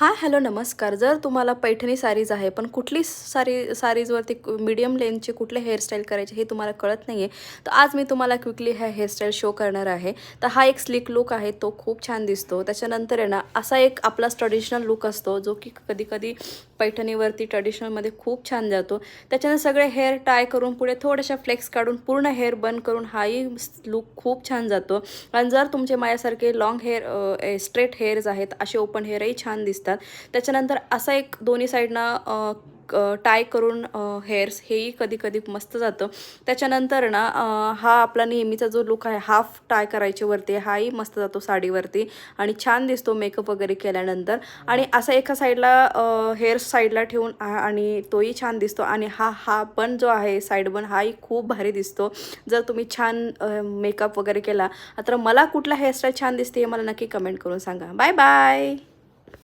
Hi hello नमस्कार. जर तुम्हाला पैठणी साडीज आहे पण कुठली साडीजवरती मीडियम लेंथचे कुठले हेअरस्टाईल करायचे हे तुम्हाला कळत नाही आहे, तर आज मी तुम्हाला क्विकली हा हेअरस्टाईल शो करणार आहे. तर हा एक स्लिक लुक आहे, तो खूप छान दिसतो. त्याच्यानंतर आहे ना असा एक आपला ट्रेडिशनल लुक असतो जो की कधी कधी पैठणीवरती ट्रेडिशनलमध्ये खूप छान जातो. त्याच्यानंतर सगळे हेअर टाय करून पुढे थोड्याशा फ्लेक्स काढून पूर्ण हेअर बंद करून हाही लुक खूप छान जातो. आणि जर तुमचे माझ्यासारखे लॉंग हेअर स्ट्रेट हेअर्स आहेत, असे ओपन हेअरही छान दिसतात. त्याच्यानंतर असा एक दोन्ही साईडनं टाय करून हेअर्स हेही कधी कधी मस्त जातं. त्याच्यानंतर ना हा आपला नेहमीचा जो लुक आहे हाफ टाय करायचे वरती, हाही मस्त जातो साडीवरती आणि छान दिसतो मेकअप वगैरे केल्यानंतर. आणि असा एका साईडला हेअर साईडला ठेवून आणि तोही छान दिसतो. आणि हा हा बन जो आहे साईड बन हाही खूप भारी दिसतो जर तुम्ही छान मेकअप वगैरे केला. तर मला कुठला हेअरस्टाईल छान दिसते हे मला नक्की कमेंट करून सांगा. Bye bye.